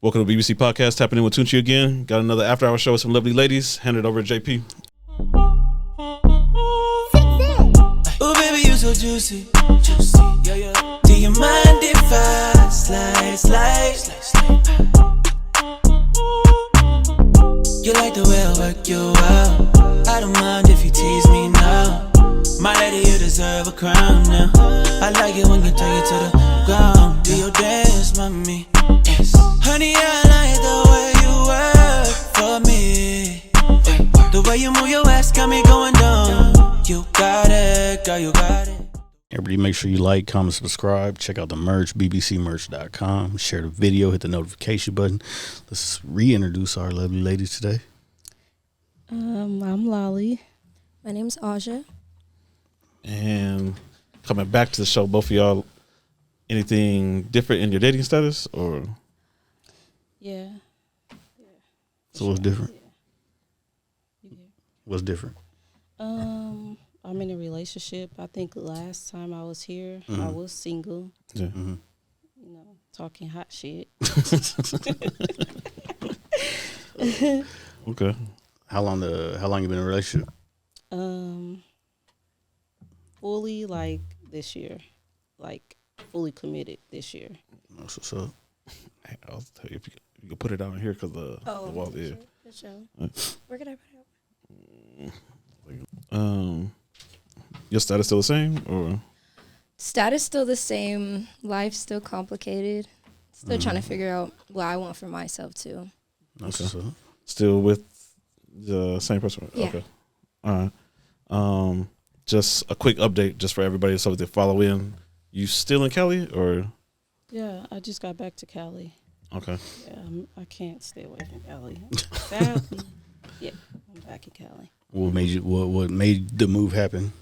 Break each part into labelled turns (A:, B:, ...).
A: Welcome to BBC Podcast, tapping in with Tunchi again. Got another after hour show with some lovely ladies. Hand it over to JP.
B: Oh baby, you so juicy, juicy, yeah, yeah. Do you mind if I slide? You like the way I work you out. I don't mind if you tease me now. My lady, you deserve a crown now. I like it when you take it to the ground. Do your dance, mommy. Yes. Honey, I like the way you work for me. The way you move your ass got me going down. You got it, girl, you got it.
C: Everybody make sure you like, comment, subscribe. Check out the merch, bbcmerch.com. Share the video, hit the notification button. Let's reintroduce our lovely ladies today.
D: I'm Lolly.
E: My name's Aja.
A: And coming back to the show, both of y'all, anything different in your dating status? Or
D: Yeah.
C: So what's different?
D: Yeah.
C: What's different?
D: I'm in a relationship. I think last time I was here, I was single.
A: Yeah.
C: Mm-hmm.
D: You know, talking hot shit.
A: Okay.
C: How long you been in a relationship?
D: Fully like this year, like fully committed this year.
C: That's what's up.
A: Hey, I'll tell you if you can put it down here because the wall is.
E: For sure. Where could I put
A: Like, your status still the same, or
E: Status still the same. Life still complicated. Still trying to figure out what I want for myself too.
C: That's
A: Okay.
C: what's up.
A: still with the same person?
E: Yeah.
A: Okay. All right. Just a quick update, just for everybody, so they follow in. You still in Cali, or
D: Yeah, I just got back to Cali.
A: okay?
D: Yeah, I can't stay away from Cali. Sadly, yeah, I'm back in Cali.
C: What made the move happen?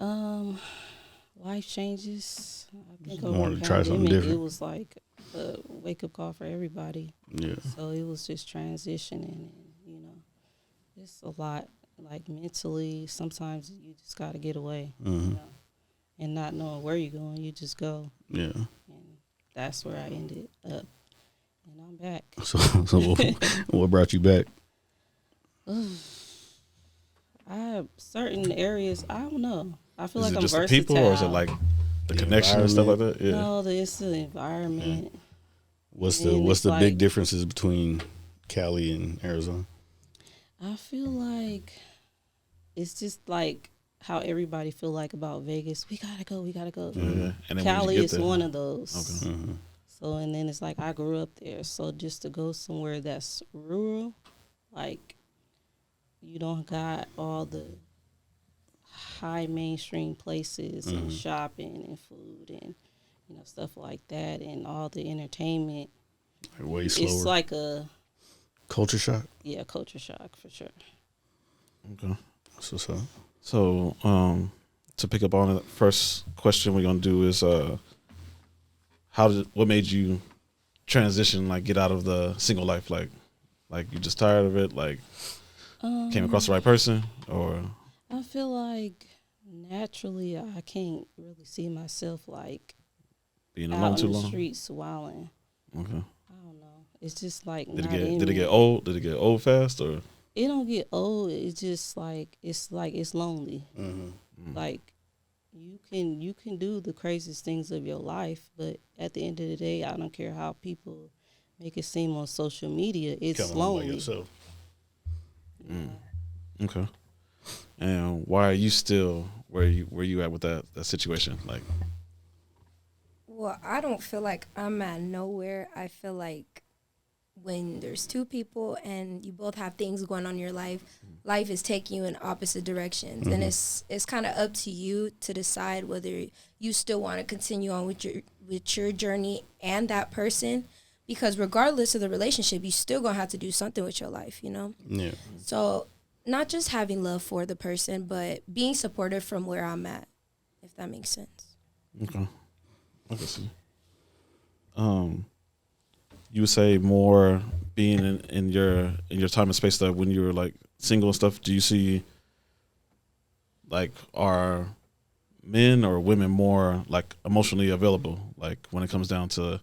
D: Life changes. I think
C: You
D: over
C: wanted
D: the
C: to try something
D: pandemic,
C: different.
D: it was like a wake-up call for everybody.
C: Yeah.
D: So it was just transitioning, and you know, it's a lot. Like mentally, sometimes you just got to get away, you know, and not knowing where you're going, you just go,
C: Yeah.
D: and that's where I ended up, and I'm back.
C: So what brought you back?
D: I have certain areas. I don't know. I feel
A: Is
D: like
A: it
D: I'm
A: just
D: versatile.
A: the people, or is it like the connection and stuff like that? Yeah.
D: No, it's the environment.
C: What's
D: And
C: the
D: it's
C: big
D: like-
C: differences between Cali and Arizona?
D: I feel like it's just like how everybody feel like about Vegas. We gotta go.
A: Yeah. And then when
D: Cali
A: you get
D: is
A: there-
D: one of those.
A: Okay.
D: So, and then it's like I grew up there. So just to go somewhere that's rural, like you don't got all the high mainstream places and shopping and food and, you know, stuff like that, and all the entertainment.
C: Like way slower.
D: It's like a
C: Culture shock.
D: culture shock for sure.
A: Okay.
C: That's what's up.
A: So, to pick up on the first question we're gonna do is, what made you transition, like get out of the single life, like you just tired of it, like came across the right person, or
D: I feel like naturally I can't really see myself like
A: being alone
D: out
A: too
D: in the
A: long?
D: streets wilding.
A: Okay.
D: I don't know. It's just like
A: Did
D: not
A: it
D: in me.
A: get old? Did it get old fast, or
D: It don't get old. It's just like it's lonely. Like you can do the craziest things of your life, but at the end of the day, I don't care how people make it seem on social media. It's
C: Come on by
D: lonely.
C: yourself.
A: okay? And why are you still where you at with that situation? Like,
E: Well, I don't feel like I'm at nowhere. I feel like when there's two people and you both have things going on in your life, life is taking you in opposite directions. And it's kind of up to you to decide whether you still want to continue on with your journey and that person, because regardless of the relationship, you still going to have to do something with your life, you know?
C: Yeah.
E: So not just having love for the person, but being supportive from where I'm at, if that makes sense.
A: okay, I can see. You would say more being in your time and space, that when you were like single and stuff, do you see like are men or women more like emotionally available, like when it comes down to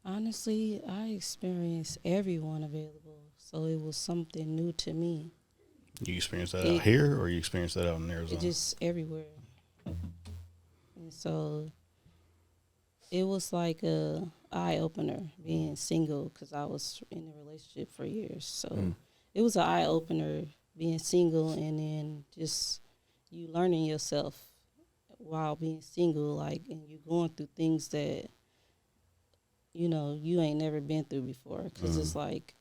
D: Honestly, I experienced everyone available, so it was something new to me.
C: You experienced that out here, or you experienced that out in Arizona?
D: It just everywhere. And so it was like a eye opener being single because I was in a relationship for years. So it was an eye opener being single, and then just you learning yourself while being single, like, and you going through things that you ain't never been through before. Because it's like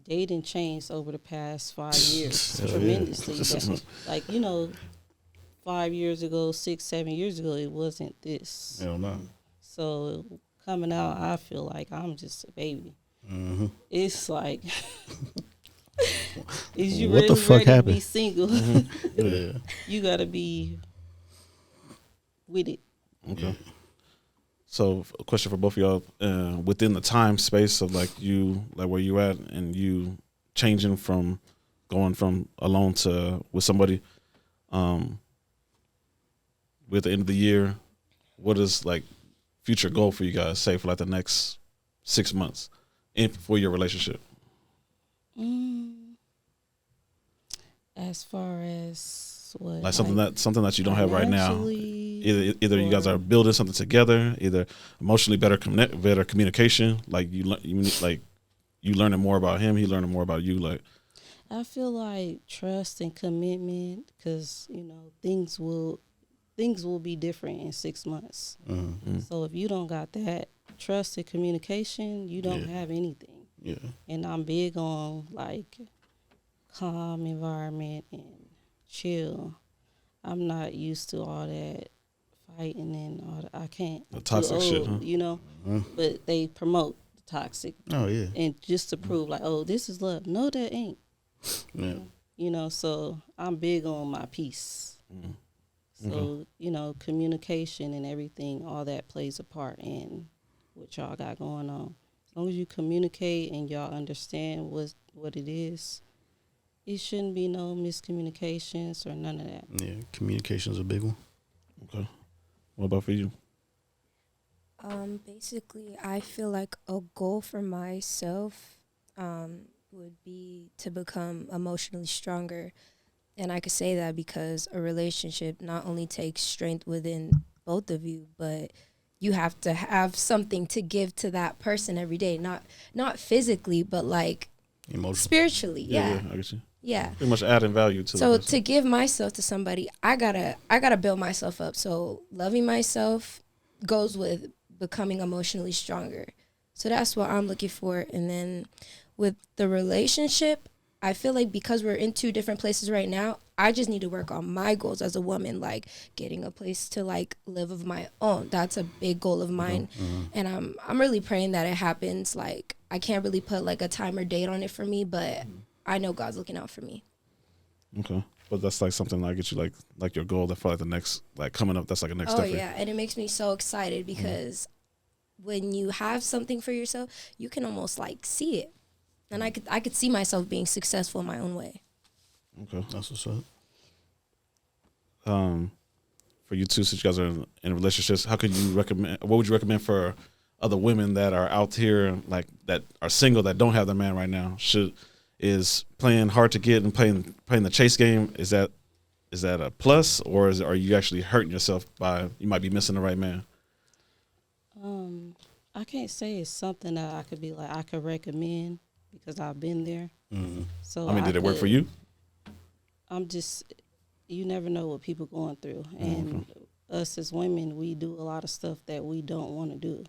D: dating changed over the past 5 years tremendously. Like 5 years ago, 6, 7 years ago, it wasn't this.
C: Hell no.
D: So coming out, I feel like I'm just a baby.
C: Mm-hmm.
D: It's like, is you
C: What
D: really
C: the fuck
D: ready to
C: happened?
D: be single?
C: Yeah.
D: You gotta be with it.
A: Okay. So, a question for both of y'all: within the time space of like where you at, and you changing from going from alone to with somebody, with the end of the year, what is like future goal for you guys? Say for like the next 6 months, for your relationship.
D: As far as what,
A: Like something that you don't have right now.
D: financially,
A: Either you guys are building something together. Either emotionally better communication. Like you learning more about him, he learning more about you. Like
D: I feel like trust and commitment, because things will be different in 6 months. So if you don't got that trust and communication, you don't have anything.
C: Yeah.
D: And I'm big on like calm environment and chill. I'm not used to all that fighting and all that. I can't.
A: The toxic
D: too
A: shit,
D: old,
A: huh?
D: But they promote the toxic.
C: Oh yeah.
D: And just to prove like, oh, this is love. No, that ain't.
C: Yeah.
D: So I'm big on my peace. So, communication and everything, all that plays a part in what y'all got going on. As long as you communicate and y'all understand what it is, it shouldn't be no miscommunications or none of that.
C: Yeah, communication's a big one.
A: Okay. What about for you?
E: Basically, I feel like a goal for myself would be to become emotionally stronger. And I could say that because a relationship not only takes strength within both of you, but you have to have something to give to that person every day. Not physically, but like
C: Emotional.
E: spiritually. Yeah.
A: I get you.
E: Yeah.
A: Pretty much adding value to.
E: So
A: the person.
E: to give myself to somebody, I gotta build myself up. So loving myself goes with becoming emotionally stronger. So that's what I'm looking for. And then with the relationship, I feel like because we're in 2 different places right now, I just need to work on my goals as a woman, like getting a place to like live of my own. That's a big goal of mine. And I'm really praying that it happens. Like I can't really put like a time or date on it for me, but I know God's looking out for me.
A: Okay. But that's like something that gets you like your goal that for like the next, like coming up, that's like a next step.
E: Oh yeah, and it makes me so excited because when you have something for yourself, you can almost like see it. And I could see myself being successful in my own way.
A: Okay.
C: That's what's up.
A: For you two, since you guys are in relationships, what would you recommend for other women that are out here, like that are single, that don't have their man right now? Is playing hard to get and playing the chase game, is that a plus, or are you actually hurting yourself by you might be missing the right man?
D: I can't say it's something that I could be like I could recommend because I've been there. So
A: Did it work for you?
D: I'm just, you never know what people going through, and us as women, we do a lot of stuff that we don't want to do.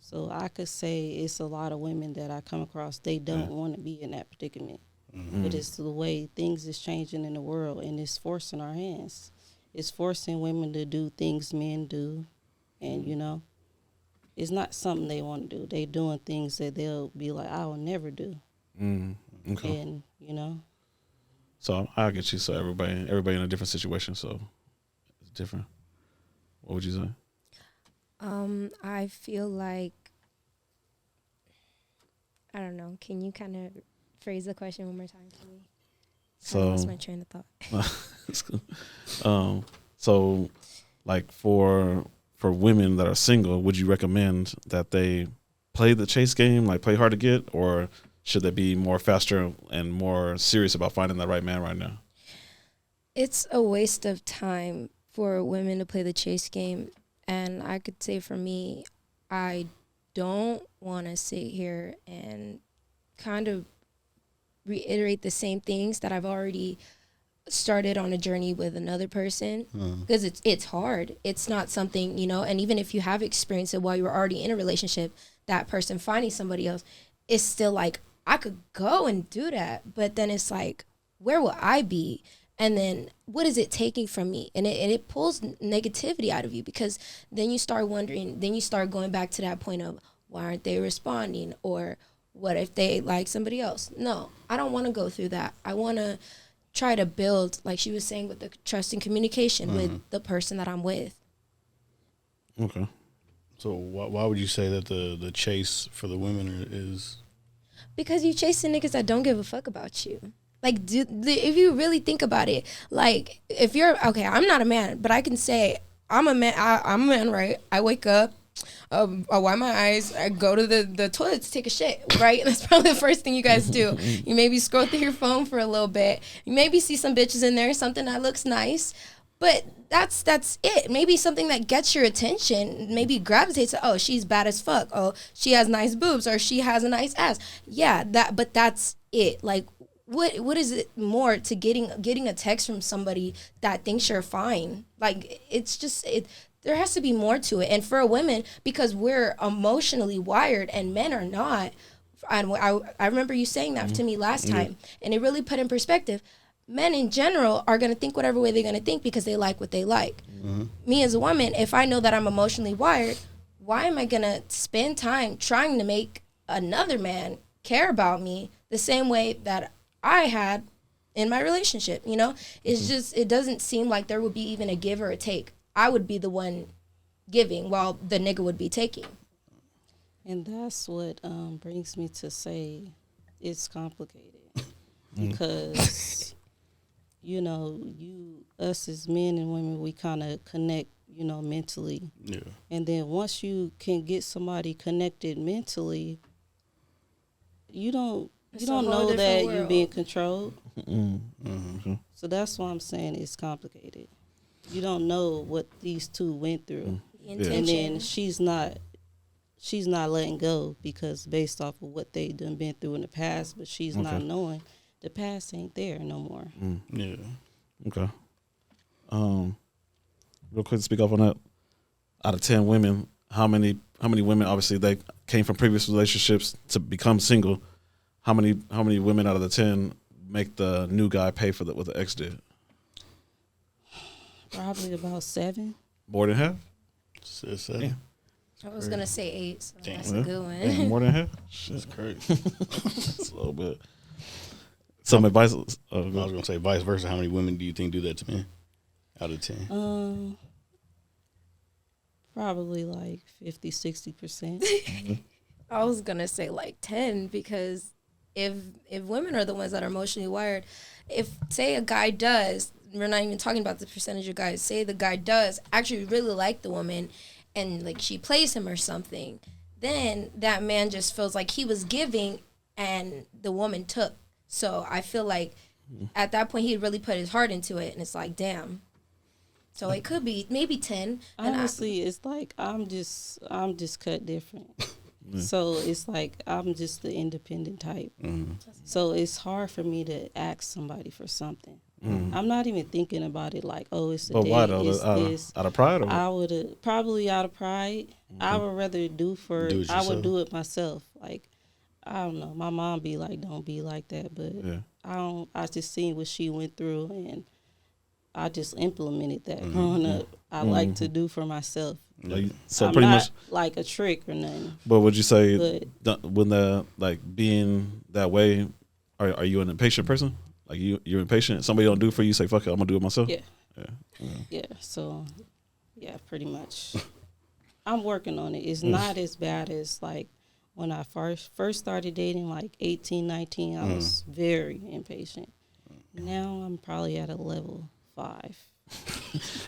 D: So I could say it's a lot of women that I come across, they don't want to be in that predicament. But it's the way things is changing in the world, and it's forcing our hands. It's forcing women to do things men do, and it's not something they want to do. They doing things that they'll be like, I will never do.
A: Okay.
D: And
A: So I get you. So everybody in a different situation, so it's different. What would you say?
E: I feel like, I don't know. Can you kind of phrase the question one more time for me? I lost my train of thought.
A: It's cool. So like for women that are single, would you recommend that they play the chase game, like play hard to get, or should they be more faster and more serious about finding the right man right now?
E: It's a waste of time for women to play the chase game. And I could say for me, I don't want to sit here and kind of reiterate the same things that I've already started on a journey with another person, because it's hard. It's not something, you know, and even if you have experienced it while you were already in a relationship, that person finding somebody else, it's still like, I could go and do that, but then it's like, where will I be? And then what is it taking from me? And it pulls negativity out of you, because then you start wondering, then you start going back to that point of, why aren't they responding? Or what if they like somebody else? No, I don't want to go through that. I want to try to build, like she was saying, with the trust and communication with the person that I'm with.
A: Okay.
C: So why would you say that the chase for the women is?
E: Because you chasing niggas that don't give a fuck about you. Like, if you really think about it, like, if you're, okay, I'm not a man, but I can say, I'm a man, I'm a man, right? I wake up, I wipe my eyes, I go to the toilet to take a shit, right? And that's probably the first thing you guys do. You maybe scroll through your phone for a little bit. You maybe see some bitches in there, something that looks nice, but that's it. Maybe something that gets your attention, maybe gravitates to, oh, she's bad as fuck. Oh, she has nice boobs, or she has a nice ass. Yeah, but that's it. Like, what is it more to getting a text from somebody that thinks you're fine? Like, it's just, there has to be more to it. And for a woman, because we're emotionally wired and men are not, I remember you saying that to me last time, and it really put in perspective. Men in general are going to think whatever way they're going to think because they like what they like. Me as a woman, if I know that I'm emotionally wired, why am I going to spend time trying to make another man care about me the same way that I had in my relationship? You know, it's just, it doesn't seem like there would be even a give or a take. I would be the one giving while the nigga would be taking.
D: And that's what brings me to say it's complicated. Because, you know, us as men and women, we kind of connect, you know, mentally. Yeah. And then once you can get somebody connected mentally, you don't know that you're being controlled. So that's why I'm saying it's complicated. You don't know what these two went through. And then she's not letting go because based off of what they done been through in the past, but she's not knowing the past ain't there no more.
A: Yeah. Okay. Real quick to speak up on that. Out of 10 women, how many women, obviously they came from previous relationships to become single? How many women out of the 10 make the new guy pay for what the ex did?
D: Probably about 7.
A: More than half?
C: 7.
E: Yeah. I was going to say 8, so that's
A: a
E: good one.
A: Damn, more than half?
C: That's crazy.
A: That's a little bit. Some advice? I was
C: going to say vice versa. How many women do you think do that to men out of 10?
D: Probably like 50-60%.
E: I was going to say like 10, because if women are the ones that are emotionally wired, if, say, a guy does, we're not even talking about the percentage of guys, say the guy does actually really like the woman and like she plays him or something, then that man just feels like he was giving and the woman took. So I feel like at that point he'd really put his heart into it, and it's like, damn. So it could be maybe 10.
D: Honestly, it's like I'm just cut different. So it's like I'm just the independent type. So it's hard for me to ask somebody for something. I'm not even thinking about it like, oh, it's a date.
A: Why though? Out of pride? Or
D: I would probably out of pride. I would rather do it myself. Like, I don't know. My mom be like, don't be like that. But I just seen what she went through, and I just implemented that growing up. I like to do for myself.
A: So
D: I'm
A: pretty
D: not
A: much
D: like a trick or nothing.
A: But would you say when being that way, are you an impatient person? Like you're impatient? Somebody don't do it for you, say fuck it, I'm gonna do it myself? Yeah. So pretty much. I'm working on it. It's not as bad as like when I first started dating, like 18, 19, I was very impatient. Now I'm probably at a level 5.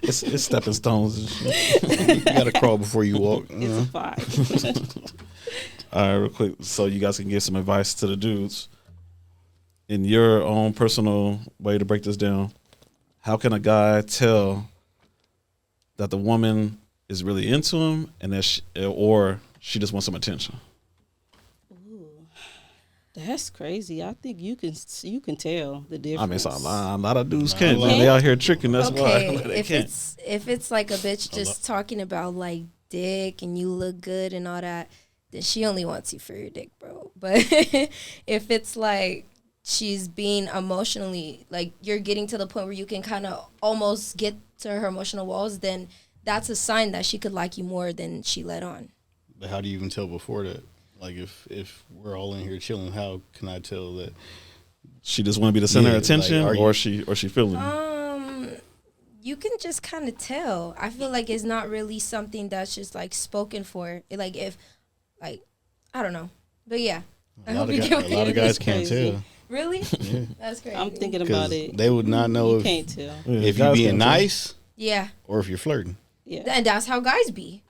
A: It's stepping stones and shit.
C: You gotta crawl before you walk.
D: It's a 5.
A: All right, real quick, so you guys can give some advice to the dudes in your own personal way to break this down. How can a guy tell that the woman is really into him and that or she just wants some attention?
D: Ooh, that's crazy. I think you can tell the difference.
A: I mean, it's a lot of dudes can't.
C: Can't?
A: They out here tricking. That's
E: Okay,
A: why they
E: if
A: can't.
E: it's like a bitch just talking about like dick and you look good and all that, then she only wants you for your dick, bro. But if it's like she's being emotionally, like you're getting to the point where you can kind of almost get to her emotional walls, then that's a sign that she could like you more than she let on.
C: But how do you even tell before that? Like if we're all in here chilling, how can I tell that
A: She just want to be the center of
C: like,
A: attention,
C: are
A: or she feeling you?
E: You can just kind of tell. I feel like it's not really something that's just like spoken for. Like if, like, I don't know, but yeah.
C: a lot of guys can't
D: crazy.
C: tell.
E: Really?
C: Yeah.
E: That's crazy.
D: I'm thinking about
C: 'Cause
D: it.
C: they would not know
D: You can't tell.
A: Yeah,
C: if
A: guys
C: you're being
A: can't tell.
C: nice
E: Yeah,
C: or if you're flirting.
D: Yeah.
E: and that's how guys be.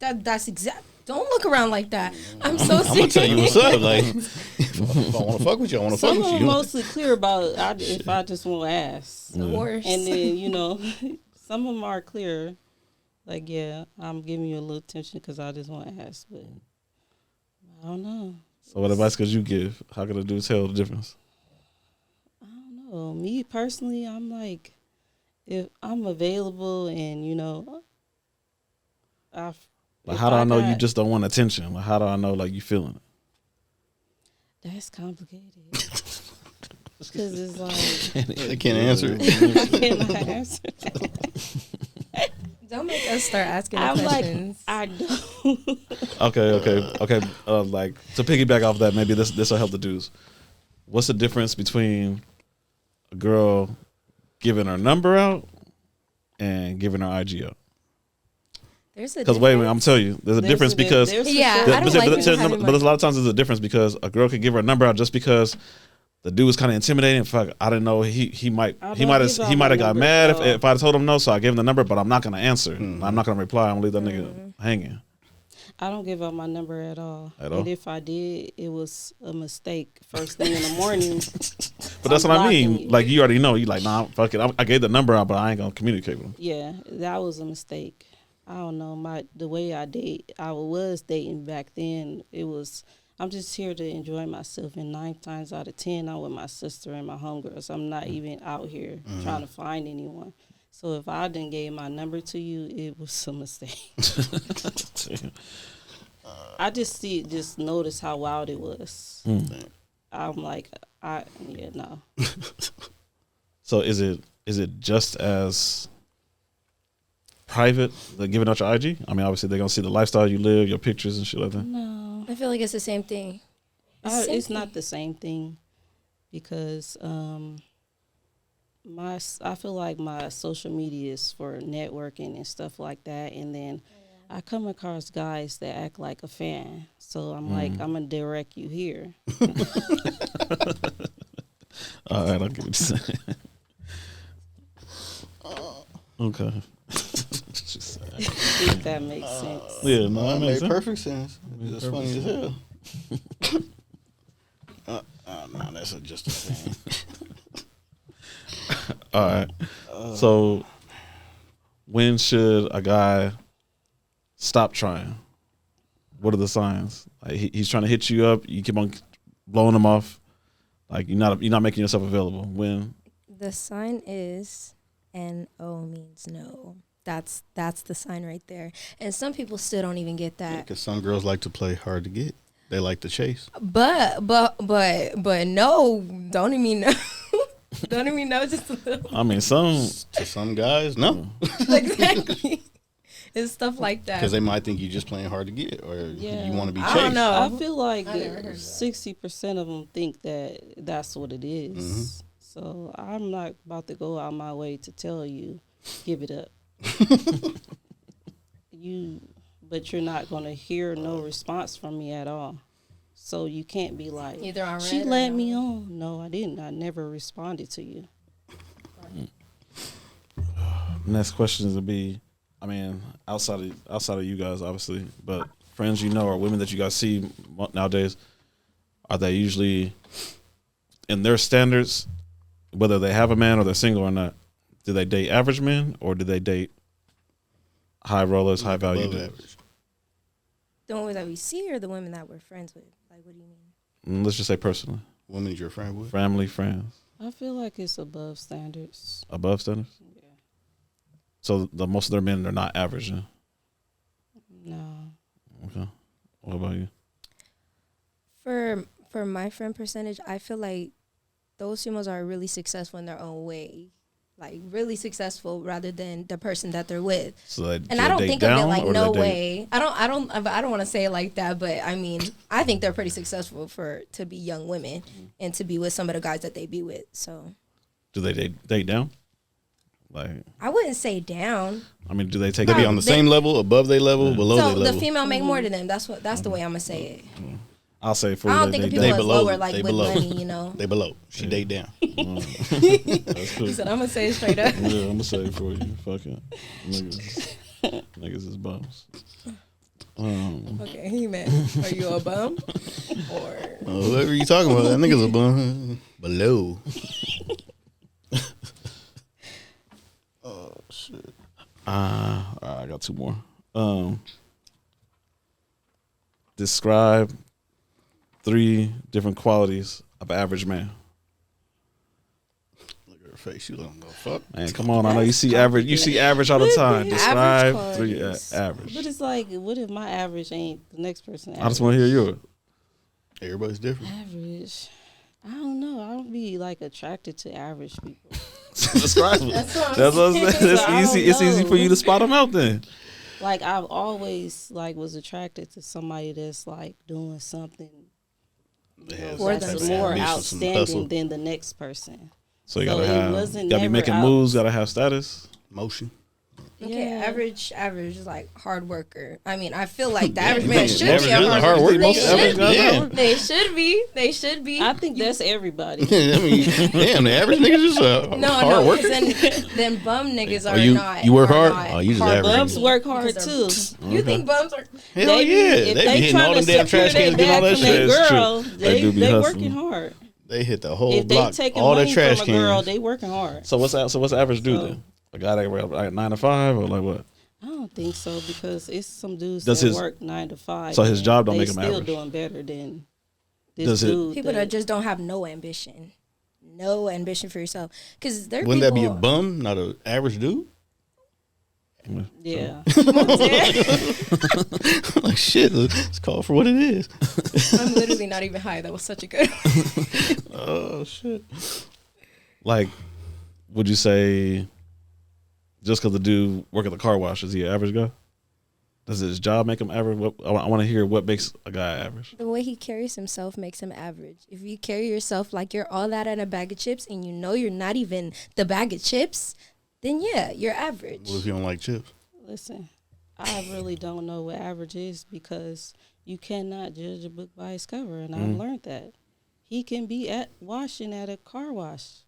E: That's exact. Don't look around like that. I'm so
C: I'm gonna
E: sick.
C: tell you what's up. Like, if I want to fuck with you, I want to fuck
D: Some of
C: with
D: them
C: you.
D: mostly clear about if I just want to ask.
E: The worst.
D: And then, some of them are clear. Like, yeah, I'm giving you a little attention because I just want to ask. But I don't know.
A: So what advice could you give? How could a dude tell the difference?
D: I don't know. Me personally, I'm like, if I'm available and,
A: Like, how do I know you just don't want attention? Like, how do I know like you feeling it?
D: That's complicated. Because it's like,
C: They can't answer.
D: I cannot answer that.
E: Don't make us start asking
D: I'm
E: questions.
D: like, I don't.
A: Okay. Like to piggyback off that, maybe this will help the dudes. What's the difference between a girl giving her number out and giving her IG out?
E: There's a
A: Because wait a minute, I'm telling you, there's a difference because
E: Yeah, I don't like people having
A: but there's a lot of times there's a difference because a girl could give her number out just because the dude was kind of intimidating. Fuck, I didn't know he might
D: I
A: have
D: don't give out my
A: got
D: number
A: mad
D: at all.
A: if I told him no, so I gave him the number, but I'm not gonna answer. I'm not gonna reply. I'm gonna leave that nigga hanging.
D: I don't give out my number at all.
A: At all?
D: And if I did, it was a mistake. First thing in the morning.
A: But that's what I mean.
D: blocking you.
A: Like you already know. You like, nah, fuck it. I gave the number out, but I ain't gonna communicate with him.
D: Yeah, that was a mistake. I don't know. The way I was dating back then, I'm just here to enjoy myself. And 9 times out of 10, I'm with my sister and my homegirls. I'm not even out here trying to find anyone. So if I didn't give my number to you, it was a mistake. I just noticed how wild it was. I'm like, no.
A: So is it just as private, like giving out your IG? I mean, obviously they're gonna see the lifestyle you live, your pictures and shit like that.
D: No.
E: I feel like it's the same thing.
D: It's not the same thing because I feel like my social media is for networking and stuff like that, and then I come across guys that act like a fan, so I'm like, I'm gonna direct you here.
A: All right, I'll get what you're saying. Okay.
D: If that makes sense.
A: Yeah, no, that
C: That
A: makes
C: made
A: sense.
C: perfect sense. That's funny as hell. No, that's just a thing.
A: All right. So when should a guy stop trying? What are the signs? Like he's trying to hit you up, you keep on blowing him off. Like you're not making yourself available. When
E: The sign is NO means no. That's the sign right there. And some people still don't even get that.
C: Because some girls like to play hard to get. They like to chase.
E: But no, don't even know. Don't even know just a little.
A: I mean,
C: To some guys, no.
E: Exactly. It's stuff like that.
C: Because they might think you're just playing hard to get or
D: Yeah.
C: you want to be chased.
E: I don't know.
D: I feel like
E: I never heard that.
D: 60% of them think that that's what it is.
C: Mm-hmm.
D: So I'm not about to go out my way to tell you, give it up. But you're not going to hear no response from me at all. So you can't be like,
E: Either on
D: she
E: red or
D: led
E: no.
D: me on. No, I didn't. I never responded to you.
A: next questions would be, I mean, outside of you guys, obviously, but friends you know or women that you guys see nowadays, are they usually in their standards, whether they have a man or they're single or not? Do they date average men or do they date high rollers, high value
C: Above
A: dudes?
C: average.
E: The women that we see or the women that we're friends with? Like, what do you mean?
A: Let's just say personally,
C: Women you're a friend with?
A: family, friends,
D: I feel like it's above standards.
A: above standards.
D: Yeah.
A: So the most of their men are not average. Then.
D: No.
A: Okay. What about you?
E: For my friend percentage, I feel like those females are really successful in their own way. Like, really successful rather than the person that they're with.
A: So they,
E: And I don't think of it like
A: or
E: no
A: they date?
E: way. I don't want to say it like that, but I mean, I think they're pretty successful to be young women and to be with some of the guys that they be with. So,
A: Do they date down? Like,
E: I wouldn't say down.
A: I mean, do they take?
C: They be on the same level, above their level, below
E: So
C: their level.
E: the female make more than them. That's the way I'm gonna say it.
A: I'll say for
E: I
A: you,
E: don't think of people
C: They
E: as
C: below.
E: lower, like
C: They
E: with
C: below.
E: money, you know.
C: They below. She date down.
A: That's cool.
E: He said, "I'm gonna say it straight up."
A: Yeah, I'm gonna say it for you. Fuck it, niggas is bums.
E: Okay, he meant, are you a bum? Or
C: Whoever you talking about, that nigga's a bum. Below. Oh shit.
A: All right, I got two more. Describe 3 different qualities of an average man.
C: Look at her face. She don't go fuck.
A: Man, come on! I know you see average. You see average all the time. Describe
E: Average
A: 3
E: qualities.
A: average.
D: But it's like, what if my average ain't the next person average?
A: I just want to hear yours.
C: Everybody's different.
D: Average. I don't know. I don't be like attracted to average people.
A: Describe it.
E: That's what I'm
A: That's what I'm saying.
D: saying.
A: It's
D: I
A: easy.
D: don't
A: It's easy
D: know.
A: for you to spot them out then.
D: Like, I've always like was attracted to somebody that's like doing something
C: Yeah,
E: For
D: that's
E: themselves.
D: more
C: Ambition, some hustle.
D: outstanding than the next person.
A: So you
D: So
A: gotta
D: it
A: have.
D: wasn't
A: Gotta be
D: never
A: making
D: out.
A: moves. Gotta have status.
C: Motion.
E: okay,
D: Yeah.
E: average is like hard worker. I mean, I feel like the average man should
C: Average
E: be a
C: is a
E: hard
C: hard
E: worker.
C: worker.
E: They
A: Most average
E: should
A: guys
E: be.
A: are.
E: They should be. They should be.
D: I think that's everybody.
C: I mean, damn, the average nigga just a
E: No,
C: hard worker.
E: then bum niggas
C: Oh,
E: are
C: you-
E: not.
C: you work
E: are
C: hard?
E: not
C: Oh, you just
E: hard
C: average.
D: Bums
E: working
D: work hard
E: because
D: too.
E: You think bums are?
C: Hell
D: They be-
C: yeah.
D: if
C: They be hitting all
D: tryna
C: them damn
D: secure
C: trash
D: their
C: cans, getting all
D: bag
C: that
D: from their
C: shit.
A: It's true.
D: girl,
A: They do be
D: they
A: hustling.
D: working hard.
C: They hit the whole
D: If they
C: block.
D: taking
C: All their
D: money
C: trash
D: from a girl,
C: cans.
D: they working hard.
A: So what's average dude
D: So-
A: then? A guy that work like 9 to 5 or like what?
D: I don't think so because it's some dudes
A: Does
D: that
A: his-
D: work 9 to 5.
A: so his
D: and
A: job don't
D: they
A: make him
D: still
A: average.
D: doing better than this
A: Does it-
D: dude.
E: People that just don't have no ambition. No ambition for yourself. Because they're
C: Wouldn't that be a
E: people-
C: bum, not an average dude?
D: yeah.
C: Like shit, let's call for what it is.
E: I'm literally not even high. That was such a good.
C: Oh shit.
A: Like, would you say just because the dude work at the car wash is he an average guy? Does his job make him average? I want to hear what makes a guy average.
E: The way he carries himself makes him average. If you carry yourself like you're all that in a bag of chips and you know you're not even the bag of chips, then yeah, you're average.
C: What if you don't like chips?
D: Listen, I really don't know what average is because you cannot judge a book by its cover, and I've learned that. He can be at washing at a car wash,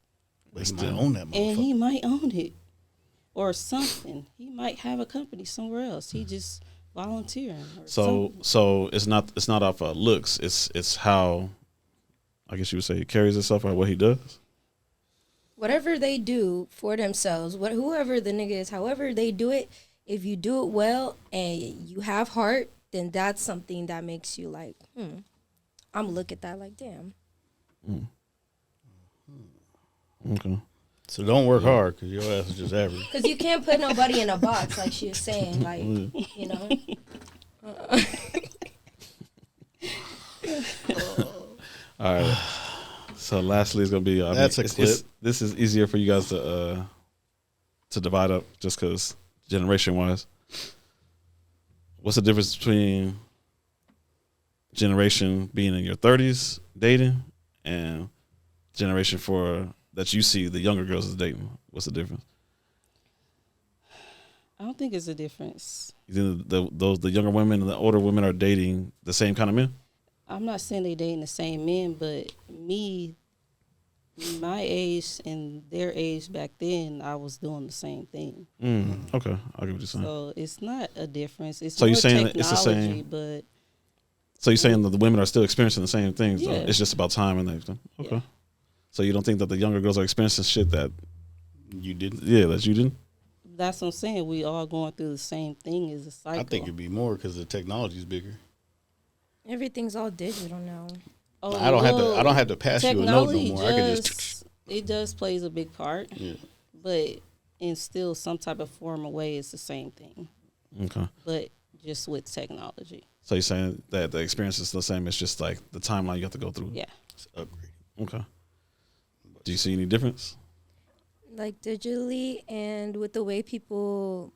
C: But he might own that
D: and
C: motherfucker.
D: he might own it or something. He might have a company somewhere else. He just volunteering. Or something.
A: So it's not off of looks. It's how, I guess you would say, he carries himself or what he does.
E: Whatever they do for themselves, whoever the nigga is, however they do it, if you do it well and you have heart, then that's something that makes you like, I'm gonna look at that like, damn.
A: Okay.
C: So don't work hard because your ass is just average.
E: Because you can't put nobody in a box, like she was saying, like, you know.
A: All right. So lastly, it's gonna be.
C: That's a clip.
A: This is easier for you guys to divide up, just because generation wise. What's the difference between generation being in your 30s dating and generation that you see the younger girls is dating? What's the difference?
D: I don't think it's a difference.
A: You think the younger women and the older women are dating the same kind of men?
D: I'm not saying they dating the same men, but me, my age and their age back then, I was doing the same thing.
A: Okay, I get what you're saying.
D: So it's not a difference. It's
A: So you're
D: more
A: saying
D: technology,
A: it's the same.
D: but
A: So you're saying that the women are still experiencing the same things, though?
D: Yeah.
A: It's just about time and everything. Okay.
D: Yeah.
A: So you don't think that the younger girls are experiencing shit that
C: You didn't.
A: yeah, that you didn't?
D: that's what I'm saying. We all going through the same thing as a cycle.
C: I think it'd be more because the technology's bigger.
E: Everything's all digital now.
D: Oh,
C: I don't have to pass you a note no
D: technology
C: more. I can just.
D: it does plays a big part,
C: Yeah.
D: but in still some type of form or way, it's the same thing,
A: Okay.
D: but just with technology.
A: So you're saying that the experience is the same. It's just like the timeline you have to go through.
D: Yeah.
C: Upgrade.
A: Okay. Do you see any difference?
E: Like digitally and with the way people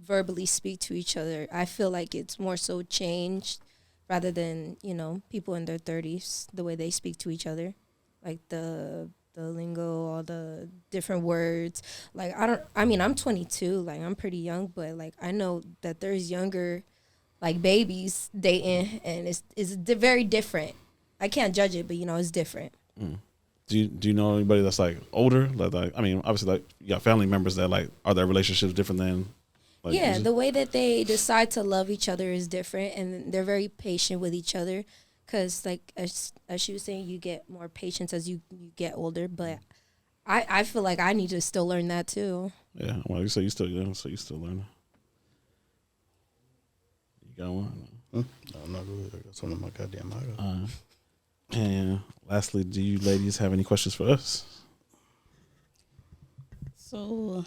E: verbally speak to each other, I feel like it's more so changed rather than, people in their 30s, the way they speak to each other. Like the lingo, all the different words. Like I'm 22, like I'm pretty young, but like I know that there's younger like babies dating and it's very different. I can't judge it, but it's different.
A: Do you know anybody that's like older? Like I mean, obviously, like you got family members that like are their relationships different than? Like,
E: Yeah, the way that they decide to love each other is different, and they're very patient with each other. Cause like as she was saying, you get more patience as you get older. But I feel like I need to still learn that too.
A: Yeah, well, you say you still young, so you still learning. You got one?
C: No, I'm not good. I got something in my goddamn eye.
A: And lastly, do you ladies have any questions for us?
D: So,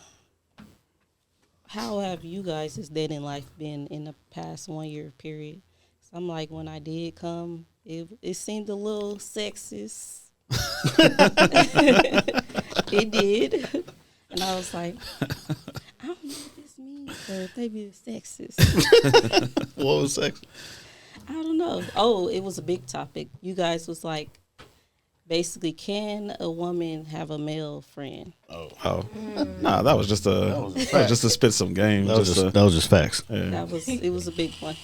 D: how have you guys' dating life been in the past 1 year period? So I'm like, when I did come, it seemed a little sexist. It did. And I was like, I don't know what this means, or maybe it's sexist.
C: What was sex?
A: Mm.
D: I don't know. Oh, it was a big topic. You guys was like, basically, can a woman have a male friend?
A: Oh, nah, that was just just to spit some game.
C: That was just facts.
A: Yeah.
D: It was a big one.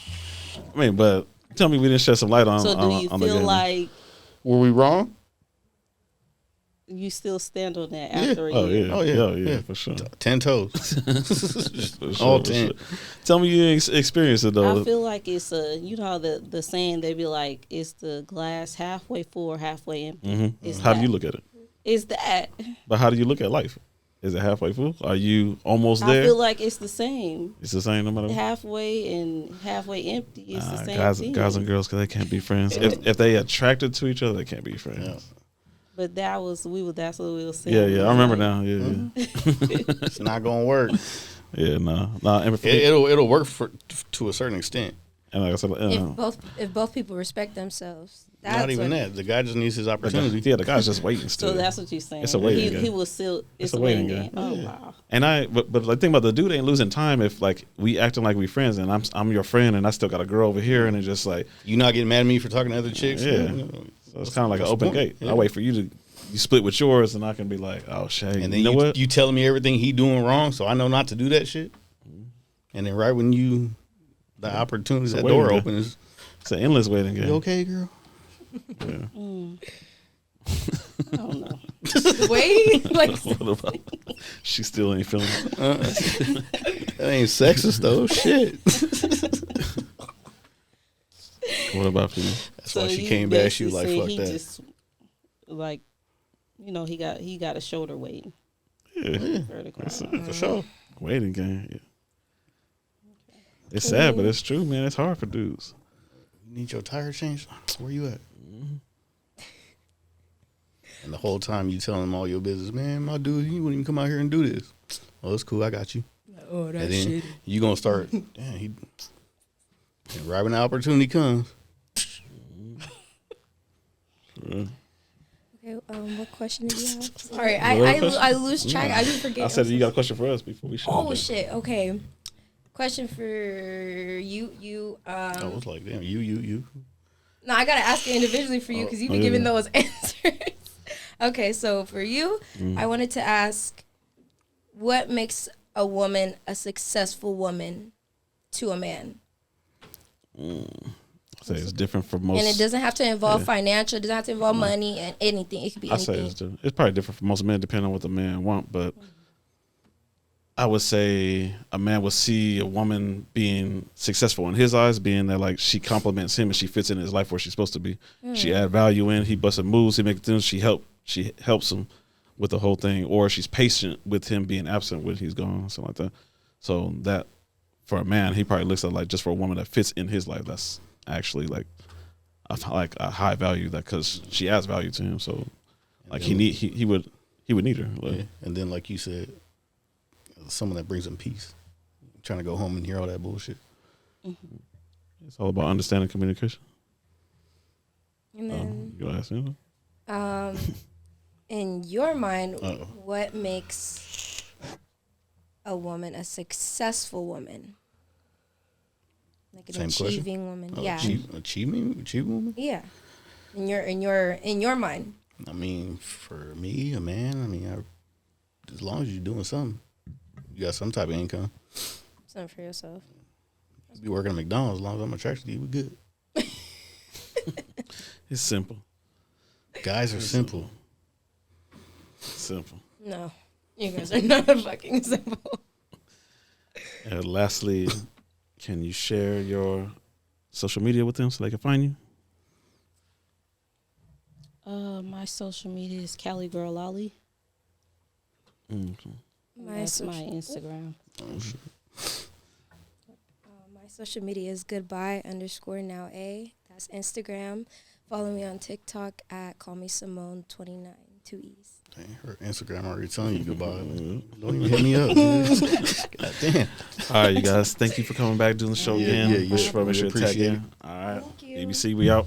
A: I mean, but tell me we didn't shed some light on.
D: So do you
A: on the
D: feel
A: game.
D: like
C: Were we wrong?
D: you still stand on that after a
A: Oh
D: year?
A: yeah.
C: Oh, yeah.
A: Yeah, for sure.
C: 10 toes.
A: For sure,
C: All
A: for
C: 10.
A: sure. Tell me you experienced it though.
D: I feel like it's you know how the saying they be like, it's the glass halfway full or halfway empty. It's
A: How do you
D: that.
A: look at it?
D: It's that.
A: But how do you look at life? Is it halfway full? Are you almost
D: I
A: there?
D: feel like it's the same.
A: It's the same no matter what.
D: Halfway and halfway empty. It's the same
A: guys,
D: thing.
A: guys and girls, 'cause they can't be friends. If they attracted to each other, they can't be friends.
C: Yeah.
D: But that's what we were saying.
A: Yeah, I remember
D: Like,
A: now. Yeah,
C: It's not gonna work.
A: yeah, no. And for me,
C: It'll work to a certain extent.
A: and like I said,
E: If both people respect themselves,
C: Not even that. The guy just needs his opportunity.
A: yeah, the guy's just waiting still.
D: So that's what you're saying.
A: It's a waiting game.
D: He was still. It's a
A: waiting
D: waiting
A: game.
D: game. Oh wow.
A: And but the thing about the dude ain't losing time if like we acting like we friends and I'm your friend and I still got a girl over here and it's just like
C: You not getting mad at me for talking to other chicks?
A: yeah. So it's kind of like an open gate.
C: Yeah.
A: I wait for you split with yours and I can be like, oh shit,
C: And then
A: you know what?
C: you telling me everything he doing wrong, so I know not to do that shit. And then right when the opportunity, that
A: waiting
C: door
A: game.
C: opens,
A: It's an endless waiting game.
C: you okay, girl?
A: Yeah.
D: I don't know.
E: wait, like
A: What about she still ain't feeling it?
C: That ain't sexist though. Shit.
A: What about for you?
C: That's why she
D: you
C: came back. She was
D: basically
C: like,
D: say
C: "Fuck
D: he
C: that."
D: Just, like, he got a shoulder weight.
A: Yeah,
D: Vertical.
C: For sure.
A: waiting game. Yeah. It's sad, but it's true, man. It's hard for dudes.
C: You need your tire changed? Where you at? And the whole time you telling him all your business, man, my dude, he wouldn't even come out here and do this. Oh, it's cool. I got you.
E: oh, that's
C: And then
E: shitty.
C: you going to start, damn, and right when the opportunity comes,
E: Okay, what question do you have? Sorry,
A: What
E: I
A: question?
E: lose track. I just forget.
A: I said you got a question for us before we shut
E: Oh
A: it
E: shit. Okay. Question for you.
C: I was like, damn, you.
E: No, I gotta ask it individually for you because you've been giving those answers. Okay, so for you, I wanted to ask, what makes a woman a successful woman to a man?
A: say it's different for most.
E: And it doesn't have to involve financial. It doesn't have to involve money and anything. It could be anything.
A: I say it's probably different for most men, depending on what the man want. But I would say a man will see a woman being successful in his eyes, being that like she compliments him and she fits in his life where she's supposed to be. She add value in. He busts moves. He makes things. She helps him with the whole thing, or she's patient with him being absent when he's gone, something like that. So that for a man, he probably looks at like just for a woman that fits in his life. That's actually like a high value, that because she adds value to him. So like he would need her. Like.
C: Yeah. And then like you said, someone that brings him peace. I'm trying to go home and hear all that bullshit.
A: It's all about understanding communication.
E: And then,
A: you gonna ask me?
E: in your mind, what makes a woman a successful woman? Like an achieving woman. Yeah.
C: Achieving woman?
E: Yeah. In your mind.
C: I mean, for me, a man, as long as you're doing something, you got some type of income.
E: Something for yourself.
C: You be working at McDonald's, as long as I'm attracted to you, we good.
A: It's simple.
C: Guys are simple.
A: Simple.
E: No. You guys are not fucking simple.
A: And lastly, can you share your social media with them so they can find you?
D: My social media is Cali Girl Lolly. That's my Instagram.
E: My social media is goodbye_now_a. That's Instagram. Follow me on TikTok at callmesimone29, 2 E's.
C: Dang, her Instagram already telling you goodbye. Don't even hit me up. God damn.
A: All right, you guys. Thank you for coming back doing the show again.
C: Yeah.
A: Make sure to tag
C: Appreciate
A: in.
C: it.
A: All right.
E: Thank you.
A: ABC, we out.